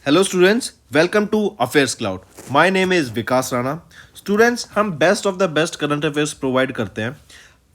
Hello students, welcome to Affairs Cloud. My name is Vikas Rana. Students, हम best of the best current affairs provide करते हैं।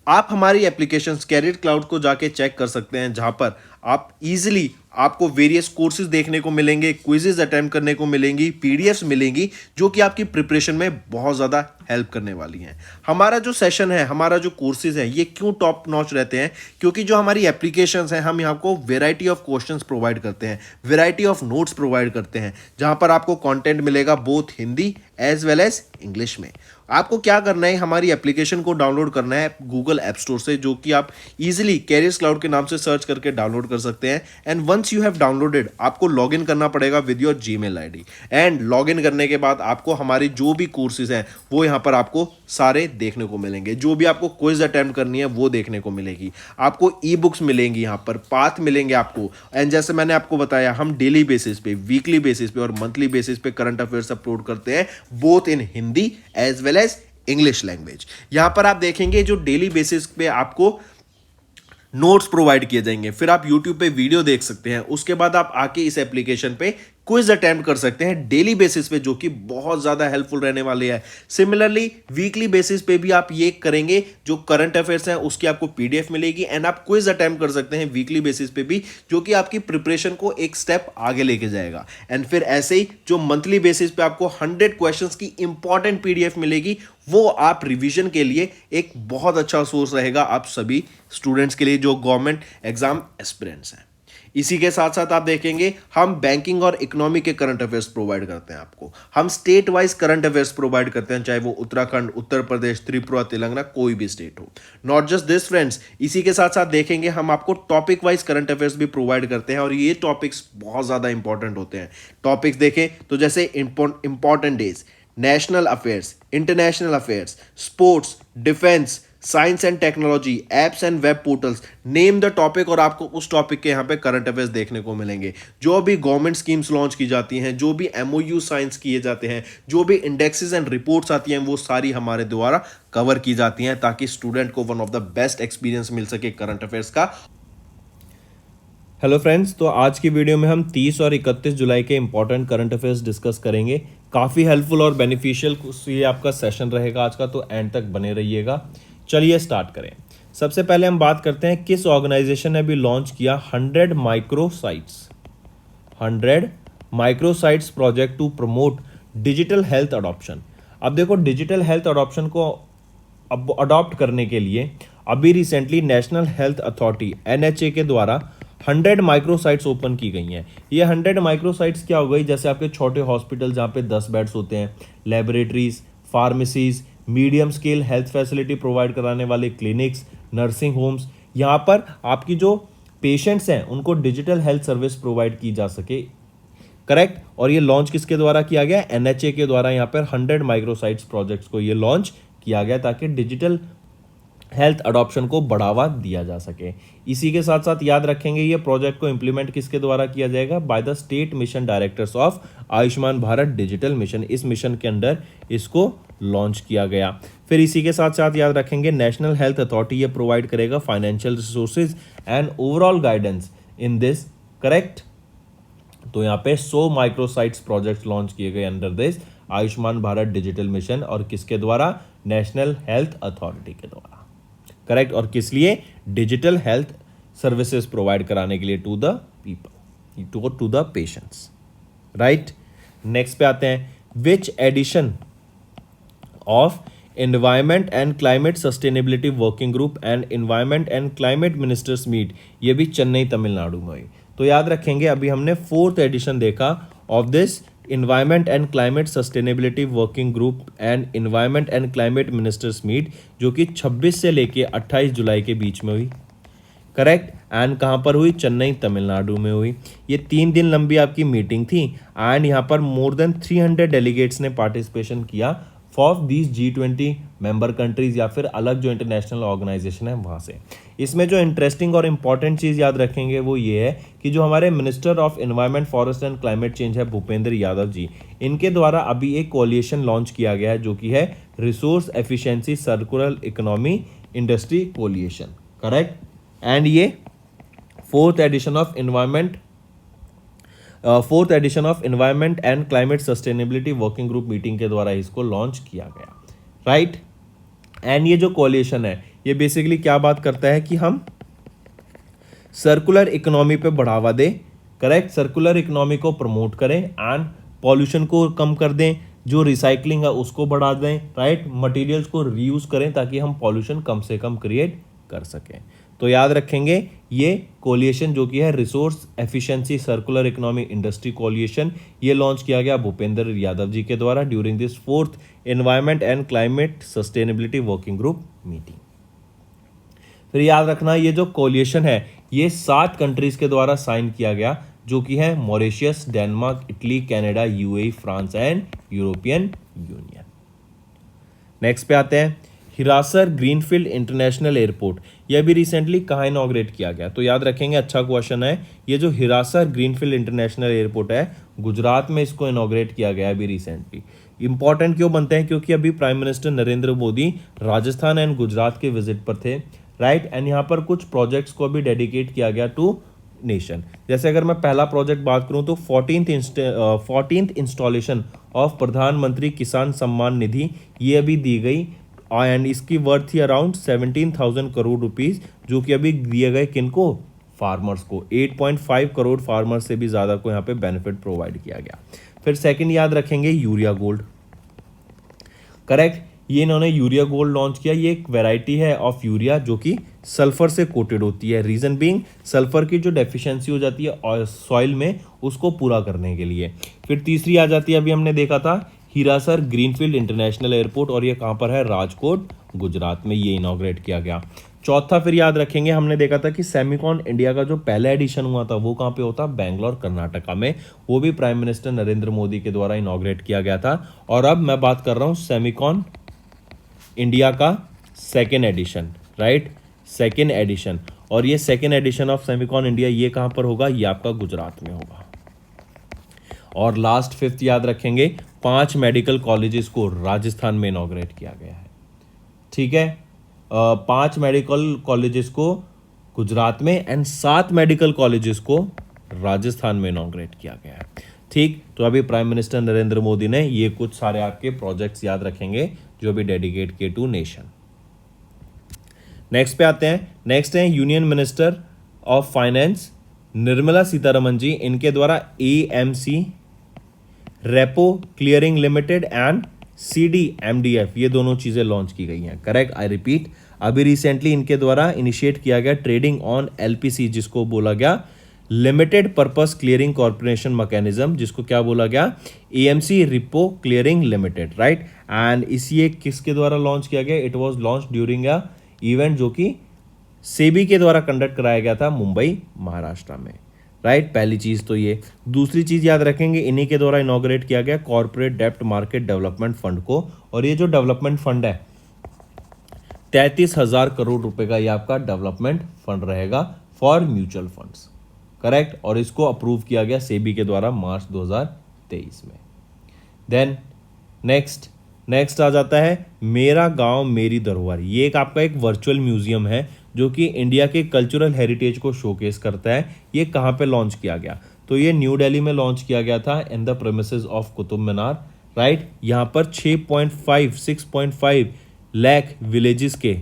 आप हमारी application career cloud को जाके चेक कर सकते हैं, जहां पर आप इजीली आपको वेरियस कोर्सेज देखने को मिलेंगे, क्विजेज अटेम्प्ट करने को मिलेंगी, पीडीएफ्स मिलेंगी जो कि आपकी प्रिपरेशन में बहुत ज़्यादा हेल्प करने वाली हैं। हमारा जो सेशन है, हमारा जो कोर्सेज है, ये क्यों टॉप नॉच रहते हैं? क्योंकि जो हमारी एप्लीकेशंस हैं, हम यहाँ को वेराइटी ऑफ क्वेश्चंस प्रोवाइड करते हैं, वेराइटी ऑफ नोट्स प्रोवाइड करते हैं, जहां पर आपको कंटेंट मिलेगा both Hindi as well as English में। आपको क्या करना है, हमारी एप्लीकेशन को डाउनलोड करना है गूगल ऐप स्टोर से, जो कि आप इजीली कैरियर्स क्लाउड के नाम से सर्च करके डाउनलोड कर सकते हैं। And once you have downloaded, आपको लॉगिन करना पड़ेगा with your Gmail ID. And login करने के बाद आपको हमारी जो भी कोर्सेज हैं वो यहाँ पर आपको सारे देखने को मिलेंगे। जो भी आपको क्विज अटेम्प्ट करनी है वो देखने को मिलेगी। आपको ई बुक्स मिलेंगी, यहाँ पर पाथ मिलेंगे आपको। एंड जैसे मैंने आपको बताया, हम डेली बेसिस पे, वीकली बेसिस पे और मंथली बेसिस पे करंट अफेयर्स अपलोड करते हैं, both in Hindi as well as English language. यहां पर आप देखेंगे जो डेली बेसिस पे आपको नोट्स प्रोवाइड किए जाएंगे, फिर आप यूट्यूब पे वीडियो देख सकते हैं, उसके बाद आप आके इस एप्लीकेशन पे क्विज अटेम्प्ट कर सकते हैं डेली बेसिस पे, जो कि बहुत ज़्यादा हेल्पफुल रहने वाले हैं। सिमिलरली वीकली बेसिस पे भी आप ये करेंगे, जो करंट अफेयर्स हैं उसकी आपको पीडीएफ मिलेगी एंड आप क्विज अटेम्प्ट कर सकते हैं वीकली बेसिस पे भी, जो कि आपकी प्रिपरेशन को एक स्टेप आगे लेके जाएगा। एंड फिर ऐसे ही जो मंथली बेसिस पे आपको 100 क्वेश्चंस की इंपॉर्टेंट पीडीएफ मिलेगी, वो आप रिवीजन के लिए एक बहुत अच्छा सोर्स रहेगा आप सभी स्टूडेंट्स के लिए जो गवर्नमेंट एग्जाम एस्पिरेंट्स हैं। इसी के साथ साथ आप देखेंगे, हम बैंकिंग और इकोनॉमी के करंट अफेयर्स प्रोवाइड करते हैं आपको। हम state wise current affairs provide करते हैं, चाहे वो उत्तराखंड, उत्तर प्रदेश, त्रिपुरा, तेलंगाना, कोई भी स्टेट हो। नॉट जस्ट दिस फ्रेंड्स, इसी के साथ साथ देखेंगे हम आपको टॉपिक वाइज करंट अफेयर्स भी प्रोवाइड करते हैं, और ये टॉपिक्स बहुत ज़्यादा इंपॉर्टेंट होते हैं। टॉपिक्स देखें तो जैसे important days, national affairs, international affairs, sports, defence, science and technology, apps and web portals, name the topic, और आपको उस टॉपिक के यहाँ पे करंट अफेयर्स देखने को मिलेंगे। जो भी गवर्नमेंट स्कीम्स लॉन्च की जाती हैं, जो भी एमओयू साइंस किए जाते हैं, जो भी इंडेक्सेस एंड रिपोर्ट्स आती हैं, वो सारी हमारे द्वारा कवर की जाती हैं, ताकि स्टूडेंट को one of the best experience मिल सके करंट अफेयर्स का। हेलो फ्रेंड्स, तो आज की वीडियो में हम 30 और 31 जुलाई के इंपॉर्टेंट करंट अफेयर्स डिस्कस करेंगे। काफ़ी हेल्पफुल और बेनिफिशियल ये आपका सेशन रहेगा आज का, तो एंड तक बने रहिएगा। चलिए स्टार्ट करें। सबसे पहले हम बात करते हैं किस ऑर्गेनाइजेशन ने अभी लॉन्च किया 100 micro sites project to promote digital health adoption. अब देखो, डिजिटल हेल्थ अडॉप्शन को अब अडॉप्ट करने के लिए अभी recently national health authority NHA के द्वारा 100 माइक्रोसाइट्स ओपन की गई हैं। ये 100 माइक्रोसाइट्स क्या हो गई, जैसे आपके छोटे हॉस्पिटल जहाँ पे 10 बेड्स होते हैं, laboratories, pharmacies, medium scale health facility provide कराने वाले क्लिनिक्स, नर्सिंग होम्स, यहाँ पर आपकी जो पेशेंट्स हैं उनको डिजिटल हेल्थ सर्विस प्रोवाइड की जा सके। करेक्ट। और ये लॉन्च किसके द्वारा किया गया? NHA के द्वारा यहाँ पर 100 माइक्रोसाइट्स प्रोजेक्ट्स को ये लॉन्च किया गया, ताकि डिजिटल हेल्थ अडॉप्शन को बढ़ावा दिया जा सके। इसी के साथ साथ याद रखेंगे, ये प्रोजेक्ट को इंप्लीमेंट किसके द्वारा किया जाएगा? By the state mission directors of Ayushman Bharat digital mission. इस मिशन के अंडर इसको लॉन्च किया गया। फिर इसी के साथ साथ याद रखेंगे, नेशनल हेल्थ अथॉरिटी ये प्रोवाइड करेगा financial resources and overall guidance in this. Correct. तो यहाँ पे 100 माइक्रोसाइट्स प्रोजेक्ट लॉन्च किए गए under this Ayushman Bharat digital mission, और किसके द्वारा? नेशनल हेल्थ अथॉरिटी के द्वारा। करेक्ट। और किस लिए? डिजिटल हेल्थ सर्विसेज प्रोवाइड कराने के लिए to the people, to the patients. Right. Next पे आते हैं, which edition of environment and climate sustainability working group and environment and climate ministers meet, ये भी चेन्नई तमिलनाडु में हुई। तो याद रखेंगे, अभी हमने 4th एडिशन देखा of this environment and climate sustainability working group and environment and climate ministers meet, जो कि 26 से लेके 28 जुलाई के बीच में हुई। करेक्ट। एंड कहाँ पर हुई? चेन्नई तमिलनाडु में हुई। ये 3 दिन लंबी आपकी मीटिंग थी, एंड यहाँ पर मोर देन 300 डेलीगेट्स ने पार्टिसिपेशन किया for these G20 member countries, या फिर अलग जो इंटरनेशनल ऑर्गेनाइजेशन है वहाँ से। इसमें जो इंटरेस्टिंग और इंपॉर्टेंट चीज़ याद रखेंगे वो ये है कि जो हमारे minister of environment, forest and climate change है भूपेंद्र यादव जी, इनके द्वारा अभी एक कोलिएशन लॉन्च किया गया है, जो कि है resource efficiency circular economy industry coalition. Correct. And ये 4th edition of environment fourth edition of environment and climate sustainability working group meeting के द्वारा इसको लॉन्च किया गया, राइट। एंड ये जो कोलिएशन है ये बेसिकली क्या बात करता है कि हम सर्कुलर इकोनॉमी पे बढ़ावा दें, करेक्ट, सर्कुलर इकोनॉमी को प्रमोट करें एंड पॉल्यूशन को कम कर दें, जो रिसाइकलिंग है उसको बढ़ा दें, राइट, मटेरियल्स को रीयूज करें ताकि हम पॉल्यूशन कम से कम क्रिएट कर सकें। तो याद रखेंगे ये कोलिएशन जो कि है resource efficiency circular economy industry coalition, ये लॉन्च किया गया भूपेंद्र यादव जी के द्वारा during this fourth environment and climate sustainability working group meeting. फिर याद रखना ये जो कोलिएशन है ये 7 कंट्रीज के द्वारा साइन किया गया, जो कि है Mauritius, Denmark, Italy, Canada, UAE, France and European union. Next पे आते हैं हिरासर ग्रीनफील्ड इंटरनेशनल एयरपोर्ट, यह भी रिसेंटली कहाँ इनॉग्रेट किया गया? तो याद रखेंगे, अच्छा क्वेश्चन है। ये जो हिरासर ग्रीनफील्ड इंटरनेशनल एयरपोर्ट है गुजरात में इसको इनॉग्रेट किया गया अभी रिसेंटली। इंपॉर्टेंट क्यों बनते हैं? क्योंकि अभी prime minister Narendra Modi Rajasthan and Gujarat के विजिट पर थे, राइट, एंड यहाँ पर कुछ प्रोजेक्ट्स को भी डेडिकेट किया गया टू नेशन। जैसे अगर मैं पहला प्रोजेक्ट बात करूं तो 14th इंस्टॉलेशन ऑफ प्रधानमंत्री किसान सम्मान निधि ये अभी दी गई एंड इसकी वर्थ थी अराउंड 17,000 करोड़ रुपीस, जो कि अभी दिए गए किनको? फार्मर्स को। 8.5 करोड़ फार्मर्स से भी ज़्यादा को यहाँ पे बेनिफिट प्रोवाइड किया गया। फिर सेकंड याद रखेंगे यूरिया गोल्ड, करेक्ट, ये इन्होंने यूरिया गोल्ड लॉन्च किया। ये एक वैरायटी है ऑफ यूरिया जो कि सल्फर से कोटेड होती है, रीजन बीइंग सल्फर की जो डेफिशिएंसी हो जाती है सॉइल में उसको पूरा करने के लिए। फिर तीसरी आ जाती है, अभी हमने देखा था हिरासर ग्रीनफील्ड इंटरनेशनल एयरपोर्ट, और ये कहाँ पर है? राजकोट, गुजरात में ये इनॉग्रेट किया गया। चौथा फिर याद रखेंगे, हमने देखा था कि सेमिकॉन इंडिया का जो पहला एडिशन हुआ था वो कहाँ पे होता? बेंगलोर, कर्नाटका में, वो भी प्राइम मिनिस्टर नरेंद्र मोदी के द्वारा इनॉग्रेट किया गया था। और अब मैं बात कर रहा हूँ सेमिकॉन इंडिया का second edition, right, second edition, और ये second edition of Semicon India ये कहाँ पर होगा? ये आपका गुजरात में होगा। और लास्ट फिफ्थ याद रखेंगे, 5 मेडिकल कॉलेजेस को राजस्थान में इनॉग्रेट किया गया है, ठीक है, 5 मेडिकल कॉलेजेस को गुजरात में एंड 7 मेडिकल कॉलेजेस को राजस्थान में इनॉग्रेट किया गया है, ठीक। तो अभी प्राइम मिनिस्टर नरेंद्र मोदी ने ये कुछ सारे आपके प्रोजेक्ट्स याद रखेंगे जो भी डेडिकेट किए टू नेशन। नेक्स्ट पे आते हैं, नेक्स्ट है union minister of finance Nirmala Sitharaman ji, इनके द्वारा AMC, repo clearing limited and CDMDF ये दोनों चीजें लॉन्च की गई हैं, करेक्ट, आई रिपीट, अभी रिसेंटली इनके द्वारा इनिशिएट किया गया ट्रेडिंग ऑन एलपीसी, जिसको बोला गया limited purpose clearing corporation mechanism, जिसको क्या बोला गया? AMC repo clearing limited, right. And इसी किसके द्वारा लॉन्च किया गया? It was launch during a event जो कि सेबी के द्वारा कंडक्ट कराया गया था मुंबई, महाराष्ट्र में, राइट। पहली चीज तो ये। दूसरी चीज याद रखेंगे, इन्हीं के द्वारा इनॉग्रेट किया गया कॉर्पोरेट डेप्ट मार्केट डेवलपमेंट फंड को, और ये जो डेवलपमेंट फंड है 33,000 करोड़ रुपए का ये आपका डेवलपमेंट फंड रहेगा फॉर म्यूचुअल फंड्स, करेक्ट, और इसको अप्रूव किया गया सेबी के द्वारा मार्च 2023 में। देन नेक्स्ट आ जाता है मेरा गांव मेरी धरोहर, ये एक आपका एक वर्चुअल म्यूजियम है जो कि इंडिया के कल्चरल हेरिटेज को शोकेस करता है। ये कहाँ पे लॉन्च किया गया? तो ये न्यू दिल्ली में लॉन्च किया गया था in the premises of Qutub Minar, right. यहाँ पर 6.5 लाख विलेजेस के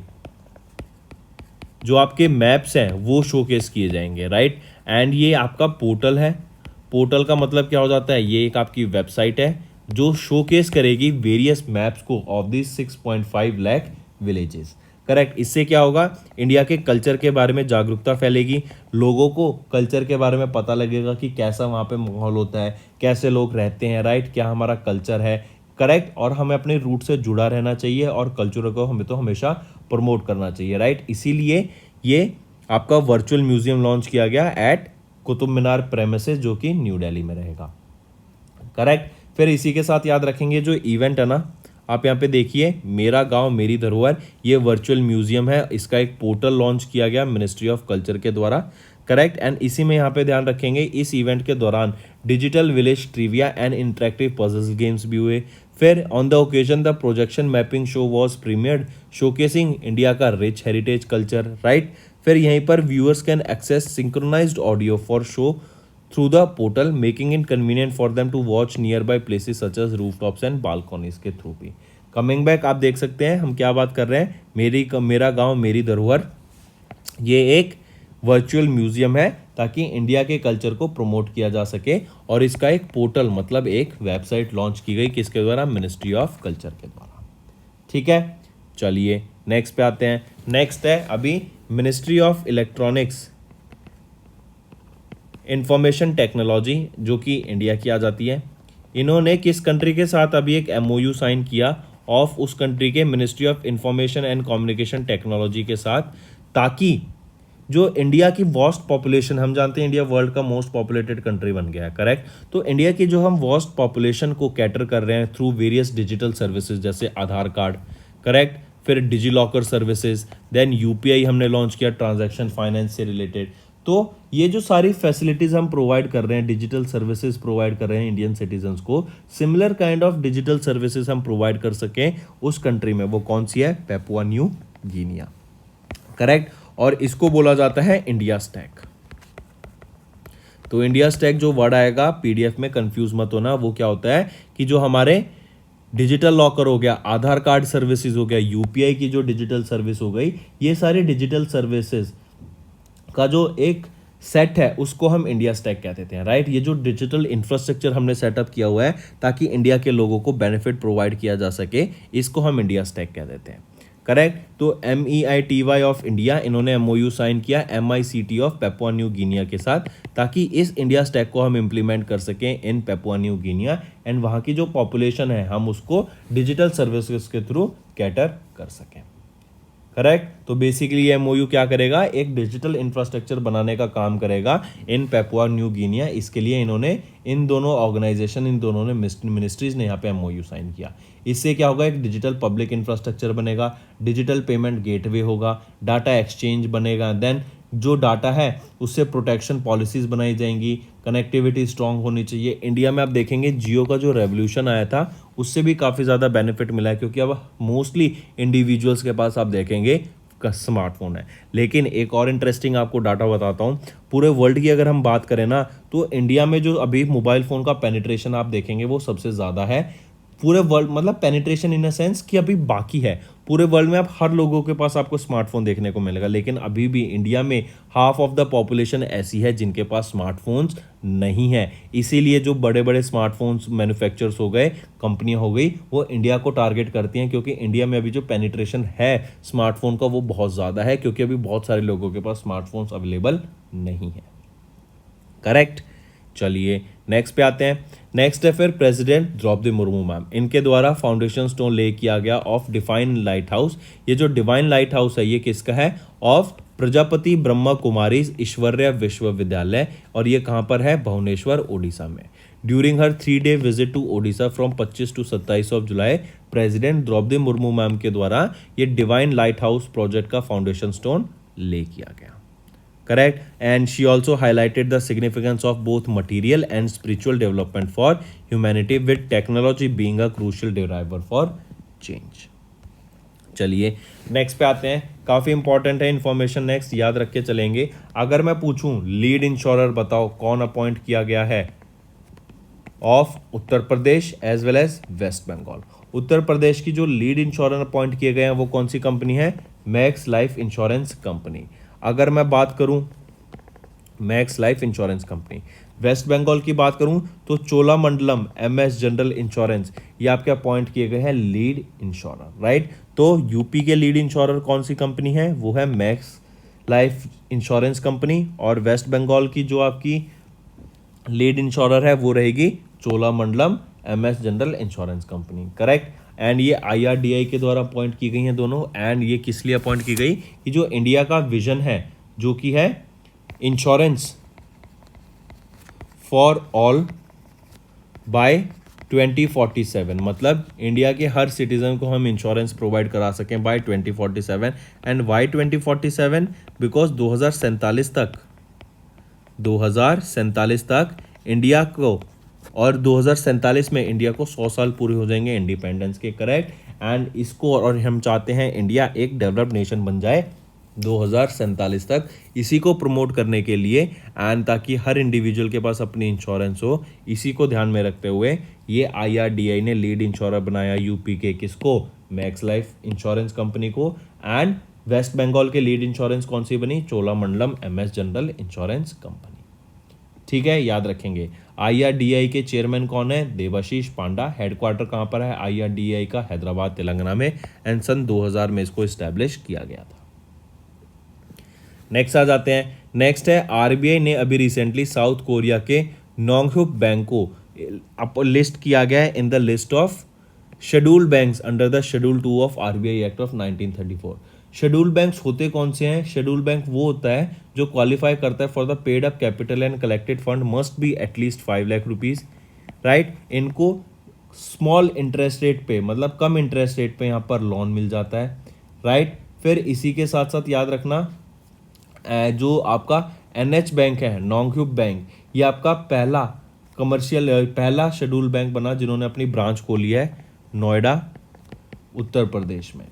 जो आपके मैप्स हैं वो शोकेस किए जाएंगे, राइट। एंड ये आपका पोर्टल है, पोर्टल का मतलब क्या हो जाता है? ये एक आपकी वेबसाइट है जो शोकेस करेगी वेरियस मैप्स को of this 6.5 lakh villages, correct. इससे क्या होगा? इंडिया के कल्चर के बारे में जागरूकता फैलेगी, लोगों को कल्चर के बारे में पता लगेगा कि कैसा वहाँ पे माहौल होता है, कैसे लोग रहते हैं, राइट, क्या हमारा कल्चर है, करेक्ट। और हमें अपने रूट से जुड़ा रहना चाहिए और कल्चर को हमें तो हमेशा प्रमोट करना चाहिए, राइट। इसीलिए ये आपका वर्चुअल म्यूजियम लॉन्च किया गया एट कुतुब मीनार प्रेमिसेस जो कि न्यू दिल्ली में रहेगा, करेक्ट। फिर इसी के साथ याद रखेंगे जो इवेंट है ना, आप यहाँ पे देखिए मेरा गांव मेरी धरोहर, ये वर्चुअल म्यूजियम है, इसका एक पोर्टल लॉन्च किया गया मिनिस्ट्री ऑफ कल्चर के द्वारा, करेक्ट। एंड इसी में यहाँ पे ध्यान रखेंगे इस इवेंट के दौरान digital village trivia and interactive puzzles games भी हुए। फिर on the occasion the projection mapping show was premiered showcasing India का रिच हेरिटेज कल्चर, राइट। फिर यहीं पर viewers can access synchronised audio for show through the portal, making it convenient for them to watch nearby places such as rooftops and balconies के through भी। Coming back आप देख सकते हैं हम क्या बात कर रहे हैं, मेरा गांव मेरी धरोहर। ये एक वर्चुअल म्यूजियम है ताकि इंडिया के कल्चर को प्रमोट किया जा सके, और इसका एक पोर्टल मतलब एक वेबसाइट लॉन्च की गई किसके द्वारा, मिनिस्ट्री ऑफ कल्चर के द्वारा। ठीक है, चलिए नेक्स्ट पे आते हैं। नेक्स्ट है अभी ministry of electronics information technology, जो कि इंडिया की आ जाती है। इन्होंने किस कंट्री के साथ अभी एक एमओयू साइन किया, ऑफ उस कंट्री के ministry of information and communication technology के साथ, ताकि जो इंडिया की वास्ट पॉपुलेशन, हम जानते हैं इंडिया वर्ल्ड का मोस्ट पॉपुलेटेड कंट्री बन गया है, करेक्ट। तो इंडिया की जो हम वास्ट पॉपुलेशन को कैटर कर रहे हैं थ्रू वेरियस डिजिटल सर्विसेज जैसे आधार कार्ड, करेक्ट, फिर digi locker services, then UPI हमने लॉन्च किया ट्रांजैक्शन फाइनेंस से रिलेटेड। तो ये जो सारी फैसिलिटीज हम प्रोवाइड कर रहे हैं, डिजिटल सर्विसेज प्रोवाइड कर रहे हैं इंडियन सिटीजन्स को, similar kind of digital services हम प्रोवाइड कर सकें उस कंट्री में। वो कौन सी है, पेपुआ न्यू गिनिया, करेक्ट। और इसको बोला जाता है इंडिया स्टैक। तो इंडिया स्टैक जो वर्ड आएगा पीडीएफ में, कंफ्यूज मत होना, वो क्या होता है कि जो हमारे डिजिटल लॉकर हो गया, आधार कार्ड सर्विसेज हो गया, यूपीआई की जो डिजिटल सर्विस हो गई, ये सारी डिजिटल सर्विसेज का जो एक सेट है उसको हम इंडिया स्टैक कह देते हैं, राइट। ये जो डिजिटल इंफ्रास्ट्रक्चर हमने सेटअप किया हुआ है ताकि इंडिया के लोगों को बेनिफिट प्रोवाइड किया जा सके, इसको हम इंडिया स्टैक कह देते हैं, करेक्ट। तो MEITY ऑफ इंडिया, इन्होंने MOU साइन किया MICT ऑफ पेपुआ न्यू गिनिया के साथ, ताकि इस इंडिया स्टैक को हम इम्प्लीमेंट कर सकें इन पेपुआ न्यू गिनिया, एंड वहाँ की जो पॉपुलेशन है हम उसको डिजिटल सर्विसेज के थ्रू कैटर कर सकें, करेक्ट। तो बेसिकली ये MOU क्या करेगा, एक डिजिटल इंफ्रास्ट्रक्चर बनाने का काम करेगा इन पेपुआ न्यू गिनिया। इसके लिए इन्होंने, इन दोनों ऑर्गेनाइजेशन, इन दोनों ने मिनिस्ट्रीज ने यहाँ पे MOU साइन किया। इससे क्या होगा, एक डिजिटल पब्लिक इंफ्रास्ट्रक्चर बनेगा, डिजिटल पेमेंट गेटवे होगा, डाटा एक्सचेंज बनेगा, देन जो डाटा है उससे प्रोटेक्शन पॉलिसीज बनाई जाएंगी, कनेक्टिविटी स्ट्रांग होनी चाहिए। इंडिया में आप देखेंगे जियो का जो रेवोल्यूशन आया था उससे भी काफ़ी ज़्यादा बेनिफिट मिला है, क्योंकि अब मोस्टली इंडिविजुअल्स के पास आप देखेंगे स्मार्टफोन है। लेकिन एक और इंटरेस्टिंग आपको डाटा बताता हूँ, पूरे वर्ल्ड की अगर हम बात करें ना, तो इंडिया में जो अभी मोबाइल फ़ोन का पेनिट्रेशन आप देखेंगे वो सबसे ज़्यादा है पूरे वर्ल्ड, मतलब पेनिट्रेशन इन अ सेंस कि अभी बाकी है। पूरे वर्ल्ड में आप हर लोगों के पास आपको स्मार्टफोन देखने को मिलेगा, लेकिन अभी भी इंडिया में हाफ ऑफ द पॉपुलेशन ऐसी है जिनके पास स्मार्टफोन्स नहीं है। इसीलिए जो बड़े बड़े स्मार्टफोन्स मैन्युफैक्चरर्स हो गए, कंपनियां हो गई, वो इंडिया को टारगेट करती हैं, क्योंकि इंडिया में अभी जो पेनिट्रेशन है स्मार्टफोन का वो बहुत ज़्यादा है, क्योंकि अभी बहुत सारे लोगों के पास स्मार्टफोन्स अवेलेबल नहीं है, करेक्ट। चलिए नेक्स्ट पे आते हैं। नेक्स्ट है फिर प्रेसिडेंट द्रौपदी मुर्मू मैम, इनके द्वारा फाउंडेशन स्टोन ले किया गया ऑफ डिवाइन लाइट हाउस। ये जो डिवाइन लाइट हाउस है ये किसका है, ऑफ प्रजापति ब्रह्मा कुमारी ईश्वर्य विश्वविद्यालय, और ये कहाँ पर है, भुवनेश्वर ओडिशा में। During her 3-day visit to Odisha from 25 to 27 of July, President Droupadi Murmu ma'am के द्वारा ये डिवाइन लाइट हाउस प्रोजेक्ट का फाउंडेशन स्टोन ले किया गया, correct. And she also highlighted the significance of both material and spiritual development for humanity, with technology being a crucial driver for change. चलिए next पे आते हैं, काफ़ी important है information, next याद रख के चलेंगे। अगर मैं पूछूं लीड इंश्योरर बताओ कौन अपॉइंट किया गया है of Uttar Pradesh as well as West Bengal. Uttar Pradesh की जो लीड इंश्योरर अपॉइंट किए गए हैं वो कौन सी कंपनी है, मैक्स लाइफ इंश्योरेंस कंपनी। अगर मैं बात करूं Max Life Insurance company, West Bengal की बात करूं तो चोलामंडलम MS जनरल इंश्योरेंस, ये आपके अपॉइंट किए गए हैं लीड इंश्योरर, राइट। तो यूपी के लीड इंश्योरर कौन सी कंपनी है, वो है मैक्स लाइफ इंश्योरेंस कंपनी, और वेस्ट बंगाल की जो आपकी लीड इंश्योरर है वो रहेगी Cholamandalam MS general insurance company, correct. And ये IRDAI के द्वारा अपॉइंट की गई हैं दोनों। एंड ये किस लिए अपॉइंट की गई कि जो इंडिया का विजन है जो कि है इंश्योरेंस फॉर ऑल बाय 2047, मतलब इंडिया के हर सिटीजन को हम इंश्योरेंस प्रोवाइड करा सकें बाय 2047। एंड वाई 2047, बिकॉज 2047 तक इंडिया को, और 2047 में इंडिया को 100 साल पूरे हो जाएंगे इंडिपेंडेंस के, करेक्ट। एंड इसको, और हम चाहते हैं इंडिया एक डेवलप्ड नेशन बन जाए 2047 तक इसी को प्रमोट करने के लिए एंड ताकि हर इंडिविजुअल के पास अपनी इंश्योरेंस हो, इसी को ध्यान में रखते हुए ये IRDAI ने लीड इंश्योरर बनाया यूपी के किसको, मैक्स लाइफ इंश्योरेंस कंपनी को। एंड वेस्ट बंगाल के लीड इंश्योरेंस कौन सी बनी, Cholamandalam MS general insurance company. ठीक है, याद रखेंगे। IRDAI के चेयरमैन कौन है, देवाशीष पांडा। हेडक्वार्टर कहाँ पर है IRDAI का, हैदराबाद तेलंगाना में। एंड सन 2000 में इसको इस्टेब्लिश किया गया था। नेक्स्ट आ जाते हैं। नेक्स्ट है RBI ने अभी रिसेंटली साउथ कोरिया के नोंगह्यूप बैंक को लिस्ट किया गया है in the list of scheduled banks under the schedule 2 of RBI act of 1934। Scheduled banks होते कौन से हैं, शेड्यूल्ड बैंक वो होता है जो क्वालिफाई करता है for the paid up capital and collected fund must be at least 5 lakh rupees, right. इनको स्मॉल इंटरेस्ट रेट पे, मतलब कम इंटरेस्ट रेट पे यहाँ पर लोन मिल जाता है, राइट। फिर इसी के साथ साथ याद रखना जो आपका NH बैंक है, नोंगह्यूप बैंक, ये आपका पहला शेड्यूल बैंक बना जिन्होंने अपनी ब्रांच खोली है नोएडा उत्तर प्रदेश में,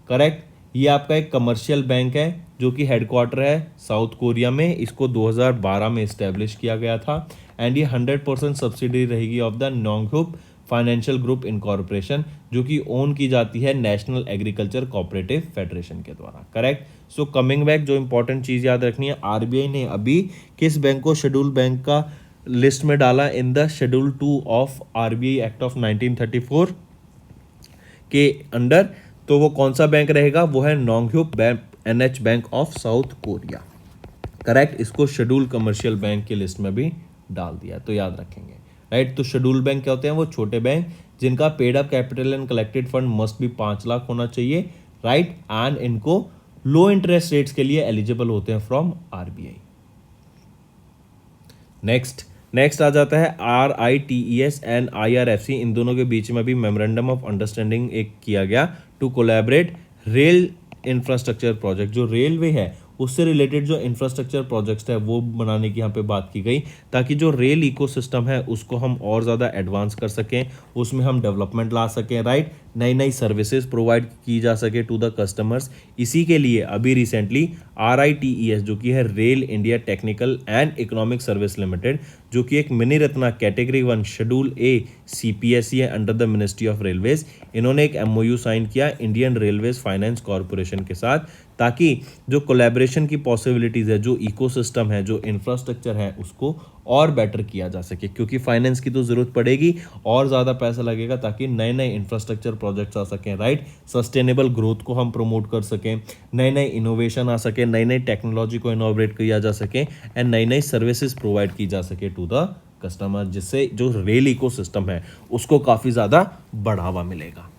करेक्ट। ये आपका एक कमर्शियल बैंक है जो कि हेडक्वार्टर है साउथ कोरिया में। इसको 2012 में इस्टेब्लिश किया गया था एंड ये 100% सब्सिडी रहेगी of the Nonghyup financial group incorporation, जो कि ओन की जाती है नेशनल एग्रीकल्चर कोऑपरेटिव फेडरेशन के द्वारा, करेक्ट। सो कमिंग बैक, जो इंपॉर्टेंट चीज़ याद रखनी है, RBI ने अभी किस बैंक को शेड्यूल बैंक का लिस्ट में डाला in the schedule 2 of RBI act of 1934 के अंडर, तो वो कौन सा बैंक रहेगा, वो है नोंगह्यूप NH bank of south Korea, correct. इसको शेड्यूल कमर्शियल बैंक की लिस्ट में भी डाल दिया, तो याद रखेंगे, राइट। तो शेड्यूल बैंक क्या होते हैं, वो छोटे बैंक जिनका paid up capital and collected fund must भी 5 लाख होना चाहिए, राइट। एंड इनको लो इंटरेस्ट रेट्स के लिए एलिजिबल होते हैं फ्रॉम RBI। नेक्स्ट आ जाता है RITES एंड IRFC, इन दोनों के बीच में भी मेमोरेंडम ऑफ अंडरस्टैंडिंग एक किया गया to collaborate rail infrastructure project. जो रेलवे है उससे रिलेटेड जो इंफ्रास्ट्रक्चर प्रोजेक्ट्स है वो बनाने की यहाँ पे बात की गई, ताकि जो रेल इकोसिस्टम है उसको हम और ज़्यादा एडवांस कर सकें, उसमें हम डेवलपमेंट ला सकें, राइट। नई नई सर्विसेज प्रोवाइड की जा सके टू द कस्टमर्स। इसी के लिए अभी रिसेंटली RITES जो कि है rail India technical and economic service limited, जो कि एक mini Ratna category 1 schedule A CPSE है under the ministry of railways, इन्होंने एक MOU साइन किया इंडियन रेलवेज फाइनेंस कॉरपोरेशन के साथ, ताकि जो कोलैबोरेशन की पॉसिबिलिटीज़ है, जो इकोसिस्टम है, जो इंफ्रास्ट्रक्चर है, उसको और बेटर किया जा सके, क्योंकि फाइनेंस की तो ज़रूरत पड़ेगी, और ज़्यादा पैसा लगेगा ताकि नए नए इंफ्रास्ट्रक्चर प्रोजेक्ट्स आ सकें, राइट। सस्टेनेबल ग्रोथ को हम प्रमोट कर सकें, नए नए इनोवेशन आ सके, नई नई टेक्नोलॉजी को इनोवेट किया जा सके एंड नई नई सर्विसेज प्रोवाइड की जा सके टू द कस्टमर, जिससे जो रेल इकोसिस्टम है उसको काफ़ी ज़्यादा बढ़ावा मिलेगा।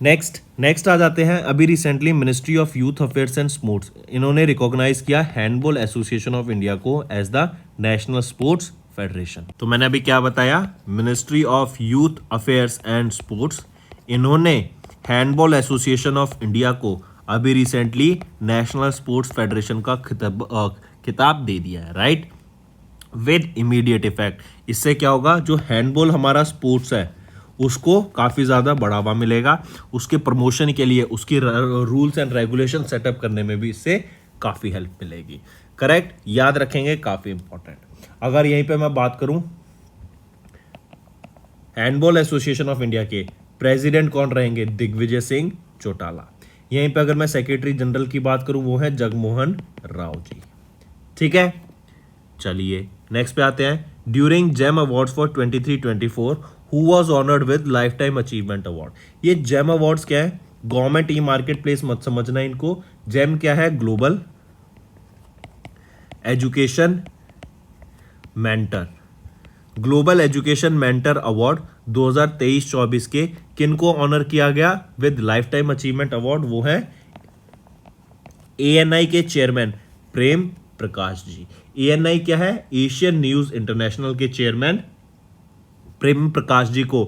नेक्स्ट आ जाते हैं। अभी recently ministry of youth affairs and sports, इन्होंने रिकॉग्नाइज किया हैंडबॉल एसोसिएशन ऑफ इंडिया को as the national sports federation. तो मैंने अभी क्या बताया, ministry of youth affairs and sports, इन्होंने हैंडबॉल एसोसिएशन ऑफ इंडिया को अभी रिसेंटली नेशनल स्पोर्ट्स फेडरेशन का खिताब दे दिया है, राइट, विद इमीडिएट इफेक्ट। इससे क्या होगा, जो हैंडबॉल हमारा स्पोर्ट्स है उसको काफ़ी ज़्यादा बढ़ावा मिलेगा, उसके प्रमोशन के लिए उसकी रूल्स एंड रेगुलेशन सेटअप करने में भी इससे काफ़ी हेल्प मिलेगी, करेक्ट। याद रखेंगे, काफ़ी इंपॉर्टेंट। अगर यहीं पे मैं बात करूं, हैंडबॉल एसोसिएशन ऑफ इंडिया के प्रेसिडेंट कौन रहेंगे, दिग्विजय सिंह चौटाला। यहीं पे अगर मैं सेक्रेटरी जनरल की बात करूं, वो है जगमोहन राव जी, ठीक है। चलिए नेक्स्ट पे आते हैं। During GeM awards for 23-24 who was honoured with lifetime achievement award. ये जेम अवार्ड्स क्या है, गवर्नमेंट ई मार्केट प्लेस मत समझना इनको। जेम क्या है, global education mentor, global education mentor award 2023-24 के किनको ऑनर किया गया with lifetime achievement award, वो है ANI के चेयरमैन प्रेम प्रकाश जी। ANI क्या है, एशियन न्यूज इंटरनेशनल के चेयरमैन प्रेम प्रकाश जी को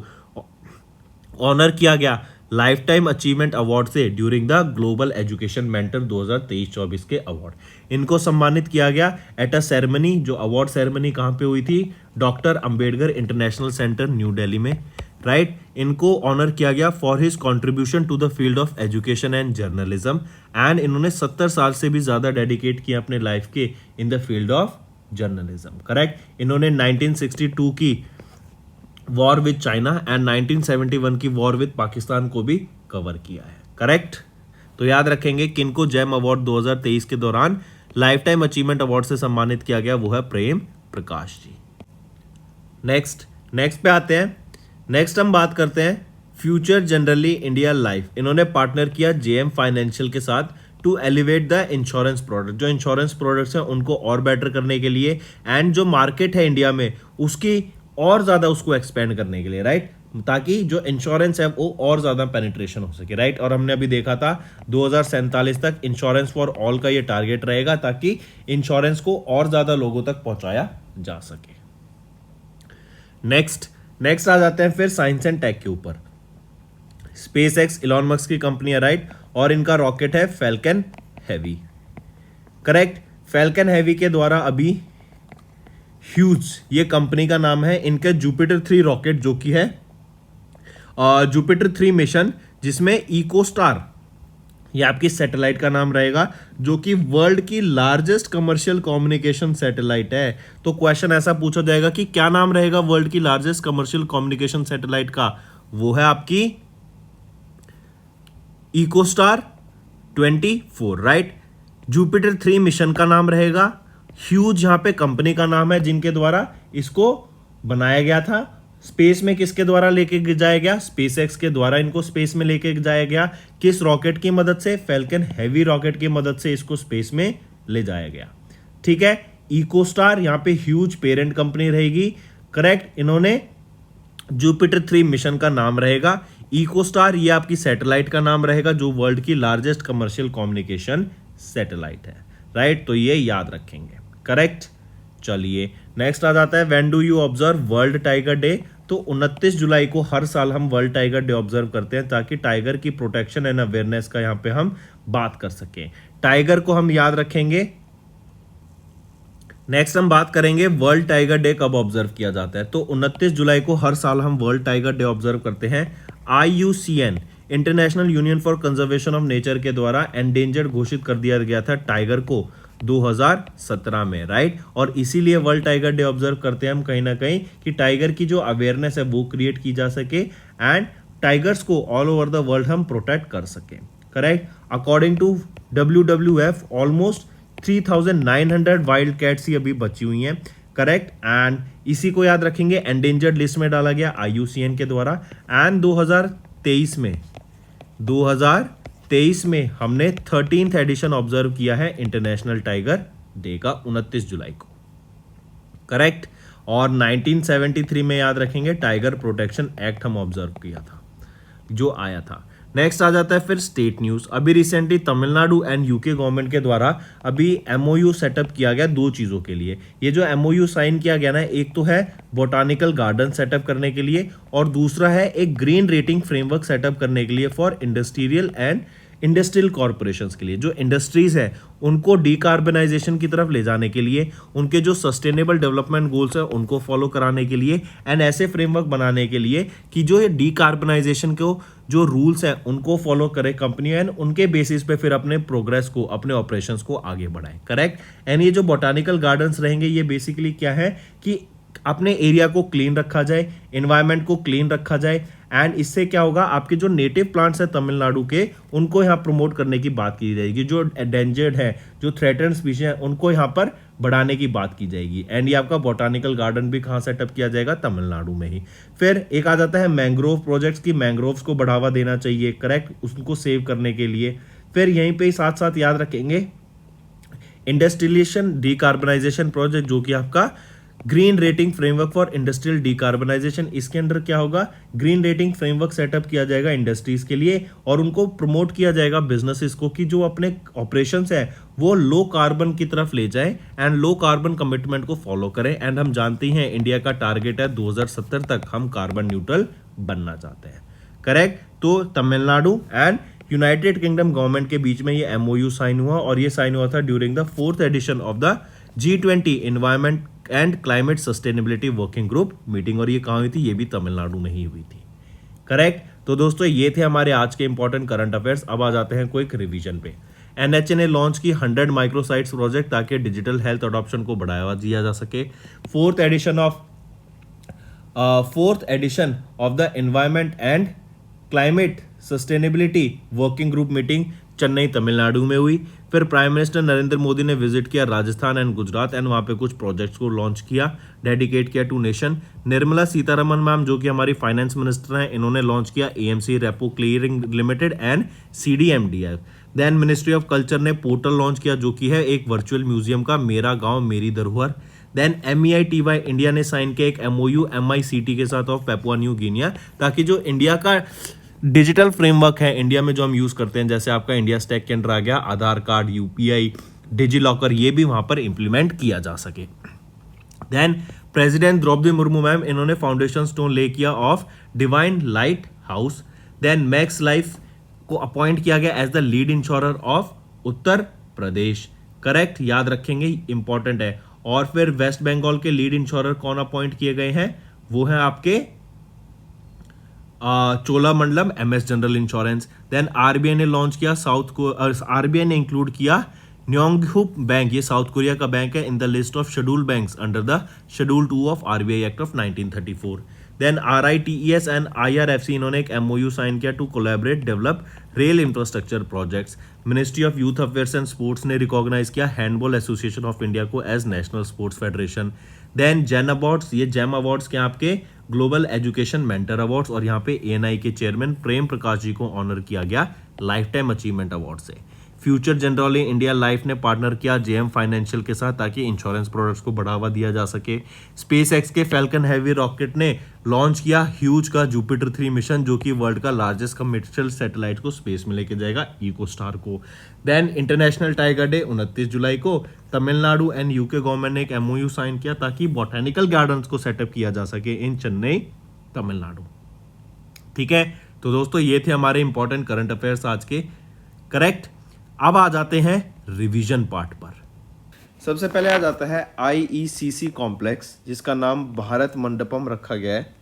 ऑनर किया गया लाइफ टाइम अचीवमेंट अवार्ड से during the global education mentor 2023-24 के अवार्ड। इनको सम्मानित किया गया एट अ सेरेमनी, जो अवार्ड सेरेमनी कहाँ पे हुई थी, doctor Ambedkar International Centre New Delhi में, राइट इनको ऑनर किया गया for his contribution to the field of education and journalism and इन्होंने 70 साल से भी ज़्यादा डेडिकेट किया अपने लाइफ के in the field of journalism. Correct, इन्होंने 1962 की वॉर विद चाइना एंड 1971 की वॉर विद पाकिस्तान को भी कवर किया है। करेक्ट, तो याद रखेंगे किनको जेम अवार्ड 2023 के दौरान लाइफ टाइम अचीवमेंट अवार्ड से सम्मानित किया गया, वो है प्रेम प्रकाश जी। नेक्स्ट पे आते हैं। नेक्स्ट हम बात करते हैं फ्यूचर जनरली इंडिया लाइफ। इन्होंने पार्टनर किया जेएम फाइनेंशियल के साथ to elevate the insurance product. जो इंश्योरेंस प्रोडक्ट्स हैं उनको और बेटर करने के लिए एंड जो मार्केट है इंडिया में उसकी और ज़्यादा उसको एक्सपेंड करने के लिए, राइट, ताकि जो इंश्योरेंस है वो और ज़्यादा पेनिट्रेशन हो सके, राइट। और हमने अभी देखा था 2047 तक इंश्योरेंस फॉर ऑल का ये टारगेट रहेगा ताकि इंश्योरेंस को और ज़्यादा लोगों तक पहुंचाया जा सके। नेक्स्ट आ जाते हैं फिर साइंस एंड टेक के ऊपर। स्पेस एक्स इलॉन मस्क की कंपनी है, राइट, और इनका रॉकेट है falcon heavy. Correct, falcon heavy के द्वारा अभी ह्यूज ये कंपनी का नाम है, इनके जुपिटर 3 रॉकेट जो कि है जुपिटर 3 मिशन, जिसमें इकोस्टार ये आपकी सैटेलाइट का नाम रहेगा, जो कि वर्ल्ड की लार्जेस्ट कमर्शियल कम्युनिकेशन सैटेलाइट है। तो क्वेश्चन ऐसा पूछा जाएगा कि क्या नाम रहेगा वर्ल्ड की लार्जेस्ट कमर्शियल कम्युनिकेशन सैटेलाइट का, वो है आपकी इकोस्टार 24, राइट। जुपिटर 3 मिशन का नाम रहेगा, ह्यूज यहां पे कंपनी का नाम है जिनके द्वारा इसको बनाया गया था। स्पेस में किसके द्वारा लेके जाया गया, स्पेस एक्स के द्वारा इनको स्पेस में लेके जाया गया। किस रॉकेट की मदद से, फैल्कन हैवी रॉकेट की मदद से इसको स्पेस में ले जाया गया। ठीक है, इकोस्टार यहां पे ह्यूज पेरेंट कंपनी रहेगी। करेक्ट, इन्होंने जुपिटर 3 मिशन का नाम रहेगा, इकोस्टार ये आपकी सैटेलाइट का नाम रहेगा जो वर्ल्ड की लार्जेस्ट कमर्शियल कम्युनिकेशन सैटेलाइट है, राइट। तो ये याद रखेंगे। करेक्ट, चलिए नेक्स्ट आ जाता है when do you observe world tiger day. तो 29 जुलाई को हर साल हम वर्ल्ड टाइगर डे ऑब्जर्व करते हैं ताकि टाइगर की प्रोटेक्शन एंड अवेयरनेस का यहाँ पे हम बात कर सकें। टाइगर को हम याद रखेंगे। नेक्स्ट हम बात करेंगे वर्ल्ड टाइगर डे कब ऑब्जर्व किया जाता है। तो 29 जुलाई को हर साल हम वर्ल्ड टाइगर डे ऑब्जर्व करते हैं। IUCN international union for conservation of nature के द्वारा एंडेंजर्ड घोषित कर दिया गया था टाइगर को 2017 में, राइट। और इसीलिए वर्ल्ड टाइगर डे ऑब्जर्व करते हैं हम कहीं ना कहीं कि टाइगर की जो अवेयरनेस है वो क्रिएट की जा सके एंड टाइगर्स को ऑल ओवर द वर्ल्ड हम प्रोटेक्ट कर सके। Correct, according to WWF almost 3900 wild cats ही अभी बची हुई हैं। करेक्ट, एंड इसी को याद रखेंगे, एंडेंजर्ड लिस्ट में डाला गया IUCN के द्वारा। एंड 2023 में हमने 13th एडिशन ऑब्जर्व किया है इंटरनेशनल टाइगर डे का 29 जुलाई को। करेक्ट, और 1973 में याद रखेंगे टाइगर प्रोटेक्शन एक्ट हम ऑब्जर्व किया था जो आया था। नेक्स्ट आ जाता है फिर स्टेट न्यूज़। अभी recently Tamil Nadu and UK government के द्वारा अभी MOU सेटअप किया गया 2 चीज़ों के लिए। ये जो MOU साइन किया गया ना, एक तो है बोटानिकल गार्डन सेटअप करने के लिए और दूसरा है एक ग्रीन रेटिंग फ्रेमवर्क सेटअप करने के लिए for industrial and industrial corporations के लिए। जो इंडस्ट्रीज है उनको डीकार्बनाइजेशन की तरफ ले जाने के लिए, उनके जो सस्टेनेबल डेवलपमेंट गोल्स है उनको फॉलो कराने के लिए एंड ऐसे फ्रेमवर्क बनाने के लिए कि जो ये डीकार्बनाइजेशन को जो रूल्स हैं उनको फॉलो करे कंपनी एंड उनके बेसिस पे फिर अपने प्रोग्रेस को, अपने ऑपरेशंस को आगे बढ़ाए। करेक्ट, एंड ये जो बोटानिकल गार्डन्स रहेंगे ये बेसिकली क्या है कि अपने एरिया को क्लीन रखा जाए, एनवायरनमेंट को क्लीन रखा जाए एंड इससे क्या होगा, आपके जो नेटिव प्लांट्स हैं तमिलनाडु के उनको यहाँ प्रमोट करने की बात की जाएगी। जो एंडेंजर्ड है, जो थ्रेटन्ड स्पीशीज है उनको यहाँ पर बढ़ाने की बात की जाएगी। एंड ये आपका बोटानिकल गार्डन भी कहाँ सेटअप किया जाएगा, तमिलनाडु में ही। फिर एक आ जाता है मैंग्रोव प्रोजेक्ट्स की, मैंग्रोव्स को बढ़ावा देना चाहिए। करेक्ट, उसको सेव करने के लिए। फिर यहीं पे साथ साथ याद रखेंगे इंडस्ट्रियलाइजेशन डीकार्बनाइजेशन प्रोजेक्ट जो कि आपका green rating framework for industrial decarbonisation. इसके अंदर क्या होगा, ग्रीन रेटिंग फ्रेमवर्क सेटअप किया जाएगा इंडस्ट्रीज के लिए और उनको प्रमोट किया जाएगा बिजनेसेस को कि जो अपने ऑपरेशंस है वो लो कार्बन की तरफ ले जाएं एंड लो कार्बन कमिटमेंट को फॉलो करें। एंड हम जानते हैं इंडिया का टारगेट है 2070 तक हम कार्बन न्यूट्रल बनना चाहते हैं। करेक्ट, तो Tamil Nadu and United kingdom government के बीच में ये MOU साइन हुआ और ये साइन हुआ था during the 4th edition of the G20 environment and climate sustainability working group meeting. और ये कहाँ हुई थी, ये भी तमिलनाडु में ही हुई थी। करेक्ट। तो दोस्तों ये थे हमारे आज के इंपॉर्टेंट करंट अफेयर्स। अब आ जाते हैं क्विक रिवीजन पे। एनएचए ने लॉन्च की 100 माइक्रोसाइट्स प्रोजेक्ट ताकि डिजिटल हेल्थ अडॉप्शन को बढ़ावा दिया जा सके। Fourth edition of the environment and climate sustainability working group meeting Chennai Tamil Nadu में हुई। फिर प्राइम मिनिस्टर नरेंद्र मोदी ने विजिट किया राजस्थान एंड गुजरात एंड वहां पे कुछ प्रोजेक्ट्स को लॉन्च किया, डेडिकेट किया to nation. Nirmala Sitharaman ma'am जो कि हमारी फाइनेंस मिनिस्टर हैं, इन्होंने लॉन्च किया AMC repo clearing limited and CDMDF. Then ministry of culture ने पोर्टल लॉन्च किया जो कि है एक वर्चुअल म्यूजियम का, मेरा गांव मेरी धरोहर। देन MEITY इंडिया ने साइन किया एक MOU MICT के साथ ऑफ पेपुआ न्यू गिनिया, ताकि जो इंडिया का डिजिटल फ्रेमवर्क है इंडिया में जो हम यूज करते हैं, जैसे आपका इंडिया स्टैक के अंदर आ गया Aadhaar card, UPI, DigiLocker, ये भी वहां पर इंप्लीमेंट किया जा सके। Then President Droupadi Murmu ma'am, इन्होंने फाउंडेशन स्टोन ले किया of divine lighthouse. Then Max Life को अपॉइंट किया गया as the lead insurer of Uttar Pradesh. Correct, याद रखेंगे, इंपॉर्टेंट है। और फिर वेस्ट बंगाल के लीड इंश्योरर कौन अपॉइंट किए गए हैं, वो है आपके Cholamandalam MS general insurance. Then RBI ने लॉन्च किया आरबीआई ने इंक्लूड किया न्योंगहुप बैंक, ये साउथ कोरिया का बैंक है, in the list of scheduled banks under the schedule 2 of RBI act of 1934। Then RITES and IRFC इन्होंने एक MOU साइन किया to collaborate develop rail infrastructure projects. Ministry of youth affairs and sports ने recognise किया handball association of India को as national sports federation. Then जेन awards, ये GeM awards के आपके global education mentor awards, और यहाँ पे ANI के चेयरमैन प्रेम प्रकाश जी को ऑनर किया गया लाइफ टाइम अचीवमेंट अवार्ड से। फ्यूचर जनरली इंडिया लाइफ ने पार्टनर किया JM फाइनेंशियल के साथ ताकि इंश्योरेंस प्रोडक्ट्स को बढ़ावा दिया जा सके। स्पेस एक्स के फैल्कन हैवी रॉकेट ने लॉन्च किया ह्यूज का जुपिटर 3 मिशन, जो कि वर्ल्ड का लार्जेस्ट कमर्शियल सैटेलाइट को स्पेस में लेके जाएगा, इकोस्टार को। देन इंटरनेशनल टाइगर डे 29 जुलाई को तमिलनाडु एंड UK गवर्नमेंट ने एक MOU साइन किया ताकि बॉटेनिकल गार्डन्स को सेटअप किया जा सके इन चेन्नई तमिलनाडु। ठीक है, तो दोस्तों ये थे हमारे इंपॉर्टेंट करंट अफेयर्स आज के। करेक्ट, अब आ जाते हैं रिवीजन पार्ट पर। सबसे पहले आ जाता है IECC कॉम्प्लेक्स, जिसका नाम भारत मंडपम रखा गया है।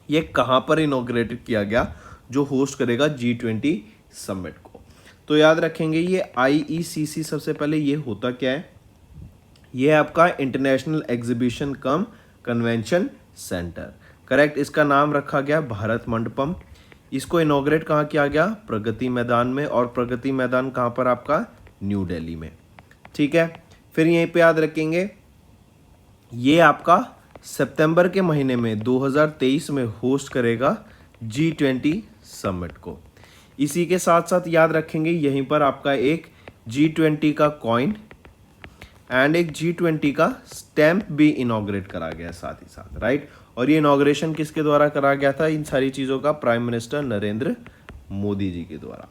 ये कहाँ पर इनॉग्रेटेड किया गया, जो होस्ट करेगा G20 समिट को। तो याद रखेंगे ये IECC सबसे पहले ये होता क्या है, ये है आपका इंटरनेशनल एग्जीबिशन कम कन्वेंशन सेंटर। करेक्ट, इसका नाम रखा गया भारत मंडपम। इसको इनॉग्रेट कहाँ किया गया, प्रगति मैदान में, और प्रगति मैदान कहाँ पर आपका, न्यू दिल्ली में। ठीक है, फिर यहीं पे याद रखेंगे ये आपका सितंबर के महीने में 2023 में होस्ट करेगा G20 समिट को। इसी के साथ साथ याद रखेंगे यहीं पर आपका एक G20 का कॉइन एंड एक G20 का स्टैम्प भी इनॉग्रेट करा गया साथ ही साथ, राइट। और ये इनॉग्रेशन किसके द्वारा करा गया था इन सारी चीज़ों का, प्राइम मिनिस्टर नरेंद्र मोदी जी के द्वारा।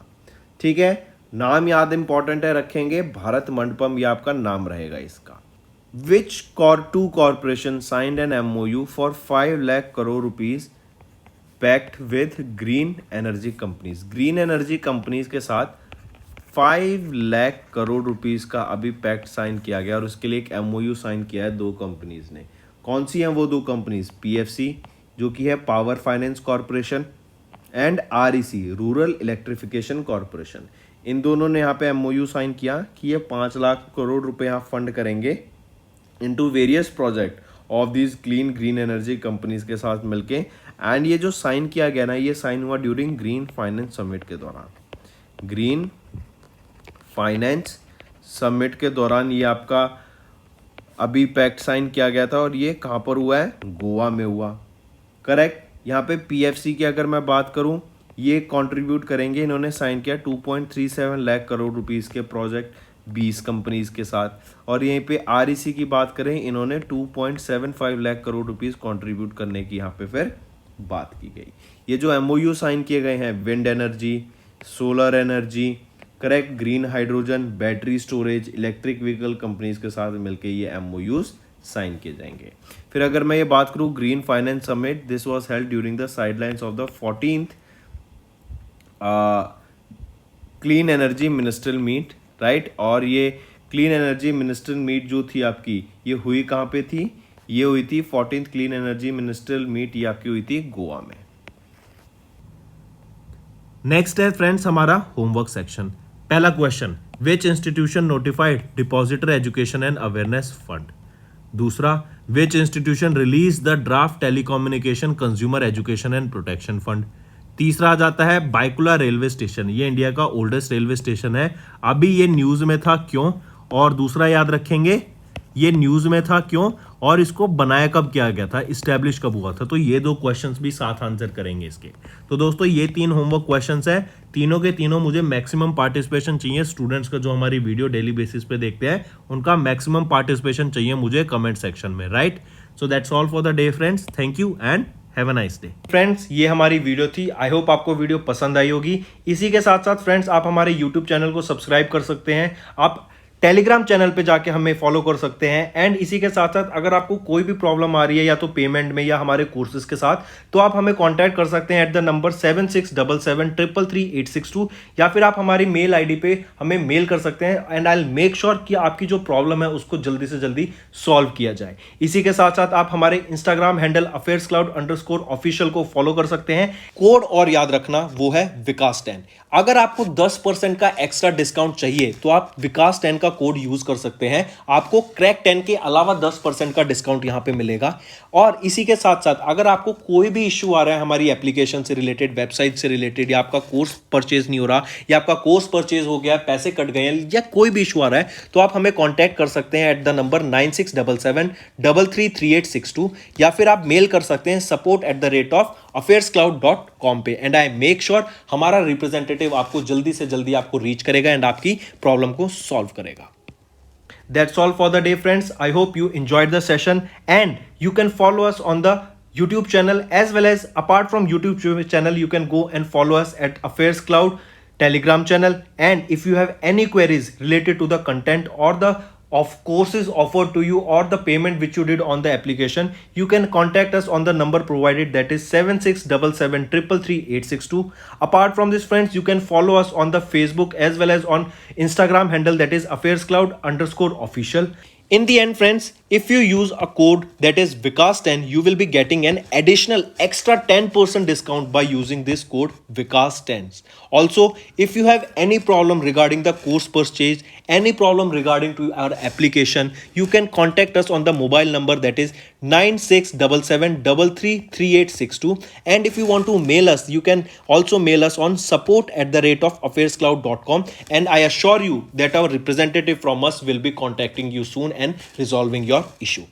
ठीक है, नाम याद इंपॉर्टेंट है, रखेंगे भारत मंडपम, ये आपका नाम रहेगा इसका। Which two corporation signed an MOU for 5 lakh crore rupees pact with green energy companies. Green energy companies के साथ 5 लाख करोड़ रुपीस का अभी पैक्ट साइन किया गया, और उसके लिए एक MOU साइन किया है 2 कंपनीज ने। कौन सी हैं वो 2 कंपनीज, PFC जो कि है power finance corporation, and REC rural electrification corporation. इन दोनों ने यहाँ पे MOU साइन किया कि ये 5 लाख करोड़ रुपए यहाँ फंड करेंगे into various project of this clean green energy companies के साथ मिलके। एंड ये जो साइन किया गया ना, ये साइन हुआ ड्यूरिंग ग्रीन फाइनेंस समिट के दौरान। ग्रीन फाइनेंस समिट के दौरान ये आपका अभी पैक्ट साइन किया गया था, और ये कहाँ पर हुआ है, गोवा में हुआ। करेक्ट, यहाँ पे PFC की अगर मैं बात करूँ, ये कंट्रीब्यूट करेंगे, इन्होंने साइन किया 2.37 लाख करोड़ रुपीस के प्रोजेक्ट 20 कंपनीज के साथ। और यहीं पे REC की बात करें, इन्होंने 2.75 लाख करोड़ रुपीस कंट्रीब्यूट करने की यहाँ पे फिर बात की गई। ये जो MOU साइन किए गए हैं, wind energy, solar energy, correct, green hydrogen, battery storage, electric vehicle companies के साथ मिलके ये MOUs साइन किए जाएंगे। फिर अगर मैं ये बात करूँ green finance summit, this was held during the sidelines of the 14th clean energy ministerial meet, right. और ये क्लीन एनर्जी मिनिस्ट्रियल मीट जो थी आपकी, ये हुई कहाँ पे थी, ये हुई थी 14th clean energy ministerial meet, ये आपकी हुई थी गोवा में। नेक्स्ट है फ्रेंड्स हमारा होमवर्क सेक्शन। पहला question, which institution notified depositor education and awareness fund. दूसरा, which institution release the draft telecommunication consumer education and protection fund. तीसरा आ जाता है बाइकुला रेलवे स्टेशन, ये इंडिया का ओल्डेस्ट रेलवे स्टेशन है, अभी ये न्यूज में था क्यों, और दूसरा याद रखेंगे ये न्यूज में था क्यों, और इसको बनाया कब किया गया था, इस्टेब्लिश कब हुआ था। तो ये दो क्वेश्चंस भी साथ आंसर करेंगे इसके। तो दोस्तों ये 3 होमवर्क क्वेश्चंस है, तीनों के तीनों मुझे मैक्सिमम पार्टिसिपेशन चाहिए स्टूडेंट्स का, जो हमारी वीडियो डेली बेसिस पे देखते हैं उनका मैक्सिमम पार्टिसिपेशन चाहिए मुझे कमेंट सेक्शन में, right. So that's all for the day friends, thank you and have a nice day. Friends ये हमारी वीडियो थी, आई होप आपको वीडियो पसंद आई होगी। इसी के साथ साथ फ्रेंड्स आप हमारे यूट्यूब चैनल को सब्सक्राइब कर सकते हैं, आप टेलीग्राम चैनल पे जाके हमें फॉलो कर सकते हैं, एंड इसी के साथ साथ अगर आपको कोई भी प्रॉब्लम आ रही है या तो पेमेंट में या हमारे कोर्सेज के साथ, तो आप हमें कांटेक्ट कर सकते हैं एट द नंबर 7677333862, या फिर आप हमारी मेल आईडी पे हमें मेल कर सकते हैं, and I will make sure कि आपकी जो प्रॉब्लम है उसको जल्दी से जल्दी सॉल्व किया जाए। इसी के साथ साथ आप हमारे इंस्टाग्राम हैंडल affairscloud_official को फॉलो कर सकते हैं। कोड और याद रखना वो है विकास 10। अगर आपको 10% का एक्स्ट्रा डिस्काउंट चाहिए तो आप विकास 10 का कोड यूज कर सकते हैं, आपको क्रैक 10 के अलावा 10% का डिस्काउंट यहां पे मिलेगा। और इसी के साथ साथ अगर आपको कोई भी इश्यू आ रहा है हमारी एप्लीकेशन से रिलेटेड, वेबसाइट से रिलेटेड, या आपका कोर्स परचेज नहीं हो रहा, या आपका कोर्स परचेज हो गया, पैसे कट गए हैं, या कोई भी इशू आ रहा है, तो आप हमें कॉन्टैक्ट कर सकते हैं एट द नंबर 9677333862, या फिर आप मेल कर सकते हैं support@affairscloud.com पे, एंड आई मेक श्योर हमारा रिप्रेजेंटेटिव आपको जल्दी से जल्दी आपको रीच करेगा एंड आपकी प्रॉब्लम को सॉल्व करेगा। That's all for the day friends, I hope you enjoyed the session, and you can follow us on the YouTube channel, as well as apart from YouTube channel you can go and follow us at Affairs Cloud Telegram channel. And if you have any queries related to the content or the of courses offered to you or the payment which you did on the application, you can contact us on the number provided, that is 7677333862. Apart from this friends, you can follow us on the Facebook as well as on Instagram handle, that is affairscloud_official. In the end friends, if you use a code that is Vikas10, you will be getting an additional extra 10% discount by using this code Vikas10. Also, if you have any problem regarding the course purchase, any problem regarding to our application, you can contact us on the mobile number, that is 9677333862. And if you want to mail us, you can also mail us on support@affairscloud.com, and I assure you that our representative from us will be contacting you soon and resolving your issue.